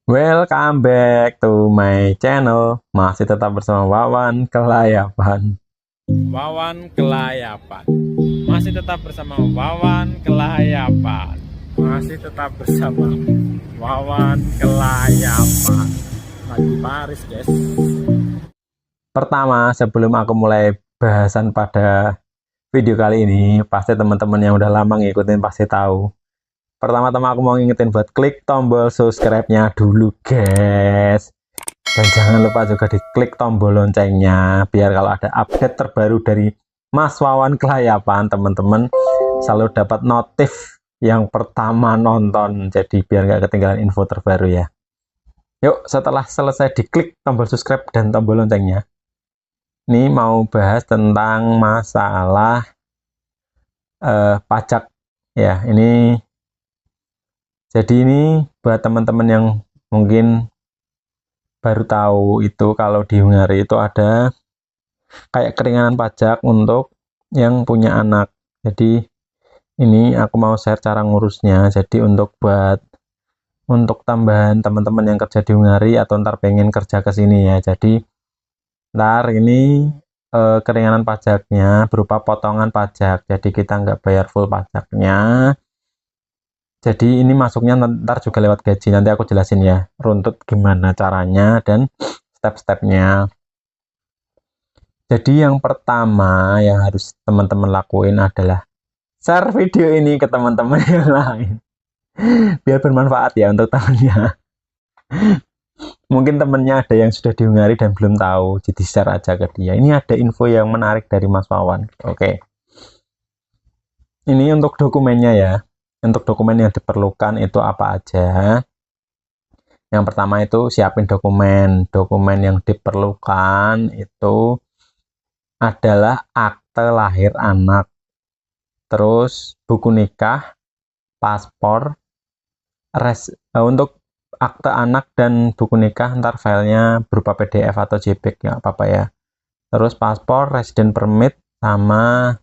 Welcome back to my channel. Masih tetap bersama Wawan Kelayapan. Wawan Kelayapan. Masih tetap bersama Wawan Kelayapan. Masih tetap bersama Wawan Kelayapan. Lagi Paris, guys. Pertama, sebelum aku mulai bahasan pada video kali ini, pasti teman-teman yang udah lama ngikutin pasti tahu. Pertama-tama aku mau ngingetin buat klik tombol subscribe-nya dulu, guys. Dan jangan lupa juga diklik tombol loncengnya biar kalau ada update terbaru dari Mas Wawan Kelayapan, teman-teman selalu dapat notif yang pertama nonton. Jadi biar nggak ketinggalan info terbaru ya. Yuk, setelah selesai diklik tombol subscribe dan tombol loncengnya, ini mau bahas tentang masalah pajak ya. Ini buat teman-teman yang mungkin baru tahu itu kalau di Hungari itu ada kayak keringanan pajak untuk yang punya anak. Jadi ini aku mau share cara ngurusnya. Jadi untuk tambahan teman-teman yang kerja di Hungari atau ntar pengen kerja ke sini ya. Jadi ntar ini keringanan pajaknya berupa potongan pajak. Jadi kita nggak bayar full pajaknya. Jadi ini masuknya ntar juga lewat gaji. Nanti aku jelasin ya runtut gimana caranya dan step-stepnya. Jadi yang pertama yang harus teman-teman lakuin adalah share video ini ke teman-teman yang lain. Biar bermanfaat ya untuk temennya. Mungkin temennya ada yang sudah di Hungari dan belum tahu, jadi share aja ke dia. Ini ada info yang menarik dari Mas Wawan. Oke. Ini untuk dokumennya ya. Untuk dokumen yang diperlukan itu apa aja? Yang pertama itu siapin dokumen. Dokumen yang diperlukan itu adalah akte lahir anak, terus buku nikah, paspor, untuk akte anak dan buku nikah ntar filenya berupa PDF atau JPEG ya apa-apa ya. Terus paspor, resident permit, sama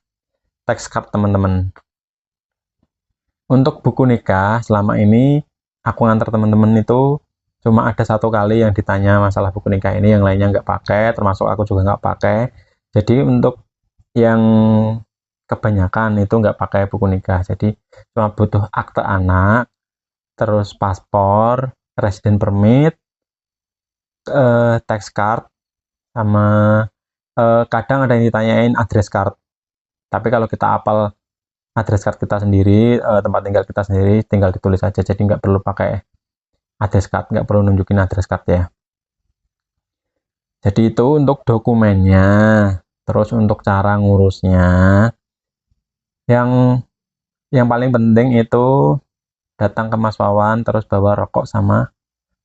tax card teman-teman. Untuk buku nikah selama ini aku ngantar teman-teman itu cuma ada satu kali yang ditanya masalah buku nikah ini, yang lainnya nggak pakai, termasuk aku juga nggak pakai. Jadi untuk yang kebanyakan itu nggak pakai buku nikah. Jadi cuma butuh akte anak, terus paspor, resident permit, tax card, sama kadang ada yang ditanyain address card. Tapi kalau kita apal address card kita sendiri, tempat tinggal kita sendiri, tinggal ditulis aja. Jadi nggak perlu pakai address card, nggak perlu nunjukin address card ya. Jadi itu untuk dokumennya. Terus untuk cara ngurusnya, yang paling penting itu datang ke Mas Wawan, terus bawa rokok sama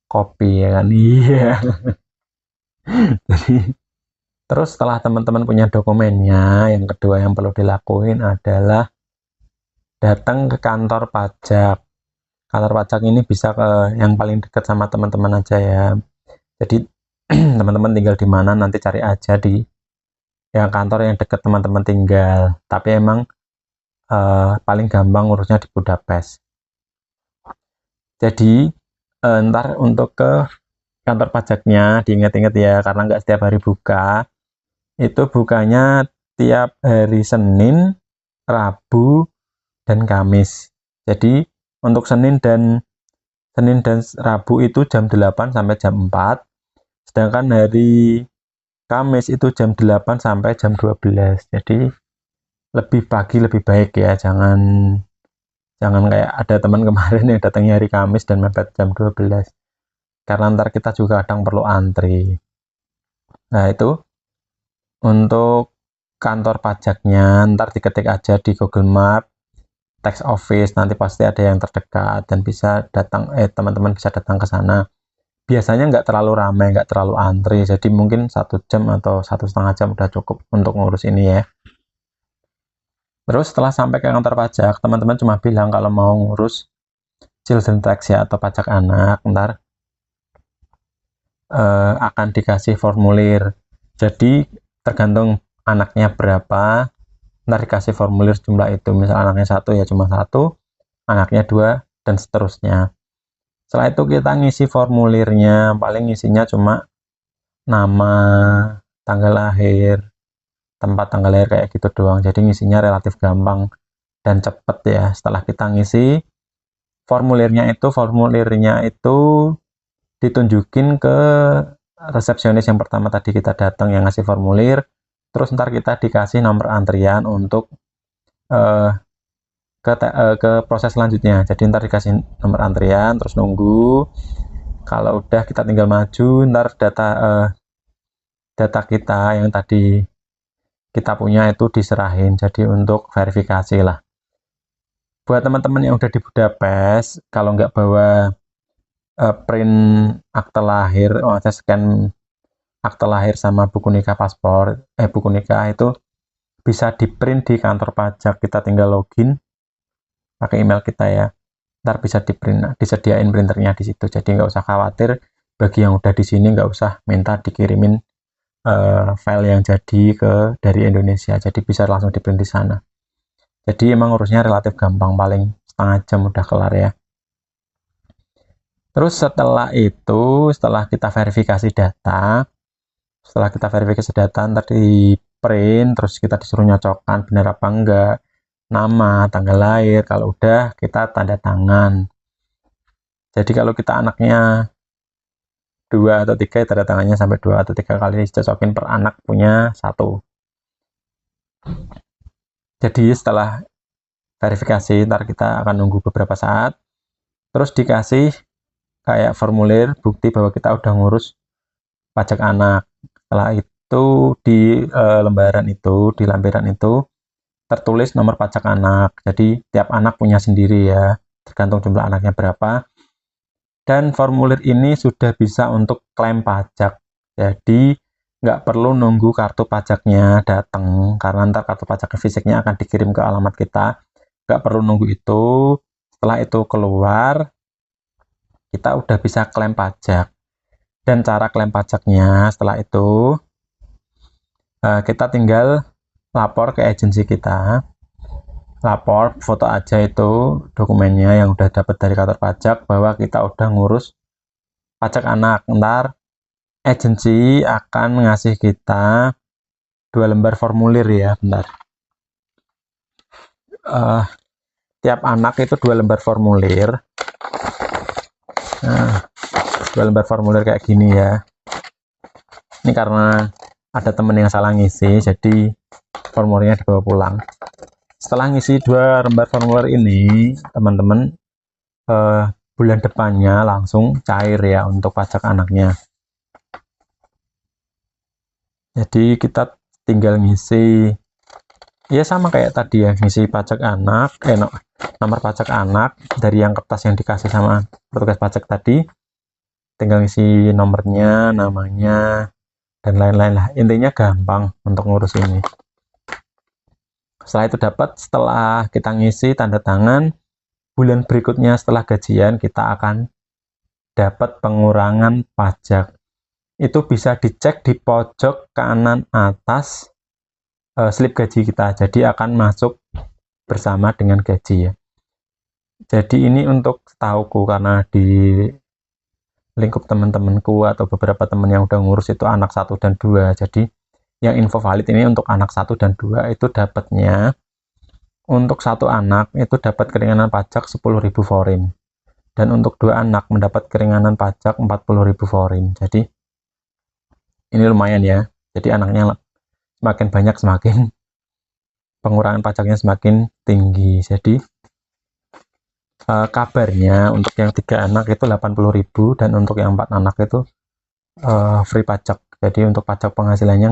kopi ya kan. Iya. Jadi terus setelah teman-teman punya dokumennya, yang kedua yang perlu dilakuin adalah datang ke kantor pajak. Kantor pajak ini bisa ke yang paling dekat sama teman-teman aja ya. Jadi teman-teman tinggal di mana nanti cari aja di yang kantor yang dekat teman-teman tinggal. Tapi emang paling gampang ngurusnya di Budapest. Jadi ntar untuk ke kantor pajaknya diingat-ingat ya, karena nggak setiap hari buka. Itu bukanya tiap hari Senin, Rabu, dan Kamis. Jadi untuk Senin dan Rabu itu jam 8 sampai jam 4. Sedangkan hari Kamis itu jam 8 sampai jam 12. Jadi lebih pagi lebih baik ya. Jangan kayak ada teman kemarin yang datangnya hari Kamis dan mepet jam 12. Karena ntar kita juga kadang perlu antri. Nah, itu untuk kantor pajaknya ntar diketik aja di Google Map tax office, nanti pasti ada yang terdekat dan bisa datang, teman-teman bisa datang ke sana. Biasanya nggak terlalu ramai, nggak terlalu antri, jadi mungkin 1 jam atau 1,5 jam udah cukup untuk ngurus ini ya. Terus setelah sampai ke kantor pajak, teman-teman cuma bilang kalau mau ngurus children tax ya atau pajak anak, ntar akan dikasih formulir. Jadi tergantung anaknya berapa, ntar dikasih formulir jumlah itu. Misal anaknya 1 ya cuma 1, anaknya 2, dan seterusnya. Setelah itu kita ngisi formulirnya, paling isinya cuma nama, tanggal lahir, tempat tanggal lahir kayak gitu doang. Jadi ngisinya relatif gampang dan cepet ya. Setelah kita ngisi formulirnya itu ditunjukin ke resepsionis yang pertama tadi kita datang yang ngasih formulir. Terus ntar kita dikasih nomor antrian untuk ke proses selanjutnya. Jadi ntar dikasih nomor antrian, terus nunggu. Kalau udah kita tinggal maju, ntar data kita yang tadi kita punya itu diserahin. Jadi untuk verifikasi lah. Buat teman-teman yang udah di Budapest, kalau nggak bawa print akte lahir, saya scan akte lahir sama buku nikah paspor, buku nikah itu bisa di print di kantor pajak. Kita tinggal login pakai email kita ya, ntar bisa di print, disediain printernya di situ. Jadi nggak usah khawatir, bagi yang udah di sini nggak usah minta dikirimin file yang jadi dari Indonesia, jadi bisa langsung di print di sana. Jadi emang urusnya relatif gampang, paling setengah jam udah kelar ya. Terus setelah kita verifikasi data, ntar di print, terus kita disuruh nyocokkan benar apa enggak, nama, tanggal lahir. Kalau udah, kita tanda tangan. Jadi kalau kita anaknya 2 atau 3, tanda tangannya sampai 2 atau 3 kali dicocokin per anak punya 1. Jadi setelah verifikasi, ntar kita akan nunggu beberapa saat, terus dikasih kayak formulir bukti bahwa kita udah ngurus pajak anak. Setelah itu di lembaran itu tertulis nomor pajak anak. Jadi tiap anak punya sendiri ya, tergantung jumlah anaknya berapa. Dan formulir ini sudah bisa untuk klaim pajak. Jadi nggak perlu nunggu kartu pajaknya datang, karena ntar kartu pajak fisiknya akan dikirim ke alamat kita. Nggak perlu nunggu itu. Setelah itu keluar, kita udah bisa klaim pajak. Dan cara klaim pajaknya setelah itu kita tinggal lapor ke agensi kita, lapor foto aja itu dokumennya yang udah dapat dari kantor pajak bahwa kita udah ngurus pajak anak. Ntar agensi akan ngasih kita 2 lembar formulir ya, bentar. Tiap anak itu 2 lembar formulir. Nah, 2 lembar formulir kayak gini ya. Ini karena ada temen yang salah ngisi, jadi formulirnya dibawa pulang. Setelah ngisi 2 lembar formulir ini, teman-teman bulan depannya langsung cair ya untuk pajak anaknya. Jadi kita tinggal ngisi ya sama kayak tadi ya, ngisi pajak anak, nomor pajak anak dari yang kertas yang dikasih sama petugas pajak tadi. Tinggal ngisi nomornya, namanya, dan lain-lain lah. Intinya gampang untuk ngurus ini. Setelah itu setelah kita ngisi tanda tangan, bulan berikutnya setelah gajian kita akan dapat pengurangan pajak. Itu bisa dicek di pojok kanan atas slip gaji kita. Jadi akan masuk bersama dengan gaji ya. Jadi ini untuk tahuku, karena di lingkup teman-temanku atau beberapa teman yang udah ngurus itu anak 1 dan 2. Jadi yang info valid ini untuk anak 1 dan 2 itu dapatnya untuk 1 anak itu dapat keringanan pajak 10.000 forin. Dan untuk 2 anak mendapat keringanan pajak 40.000 forin. Jadi ini lumayan ya. Jadi anaknya semakin banyak semakin pengurangan pajaknya semakin tinggi. Jadi kabarnya untuk yang 3 anak itu 80.000 dan untuk yang 4 anak itu free pajak. Jadi untuk pajak penghasilannya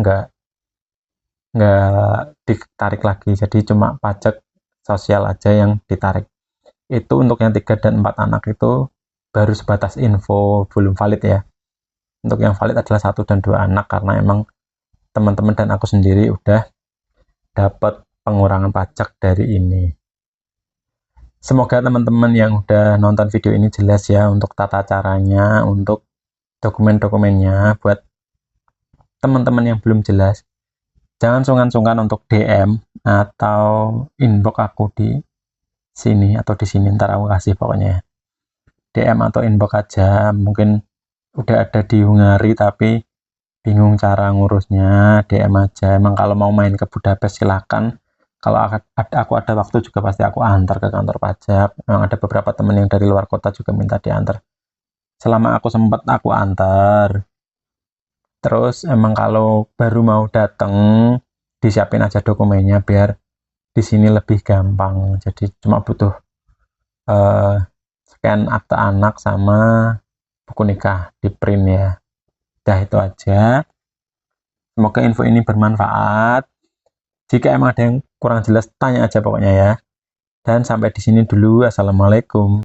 nggak ditarik lagi. Jadi cuma pajak sosial aja yang ditarik. Itu untuk yang 3 dan 4 anak itu baru sebatas info, belum valid ya. Untuk yang valid adalah 1 dan 2 anak, karena emang teman-teman dan aku sendiri udah dapat pengurangan pajak dari ini. Semoga teman-teman yang udah nonton video ini jelas ya untuk tata caranya, untuk dokumen-dokumennya. Buat teman-teman yang belum jelas, jangan sungkan-sungkan untuk DM atau inbox aku di sini atau di sini, ntar aku kasih pokoknya. DM atau inbox aja. Mungkin udah ada di Hungari tapi bingung cara ngurusnya, DM aja. Emang kalau mau main ke Budapest silakan. Kalau aku ada waktu juga pasti aku antar ke kantor pajak. Memang ada beberapa temen yang dari luar kota juga minta diantar. Selama aku sempat aku antar. Terus emang kalau baru mau dateng disiapin aja dokumennya biar di sini lebih gampang. Jadi cuma butuh scan akta anak sama buku nikah di print ya. Udah itu aja. Semoga info ini bermanfaat. Jika emang ada yang kurang jelas tanya aja pokoknya ya. Dan sampai di sini dulu. Assalamualaikum.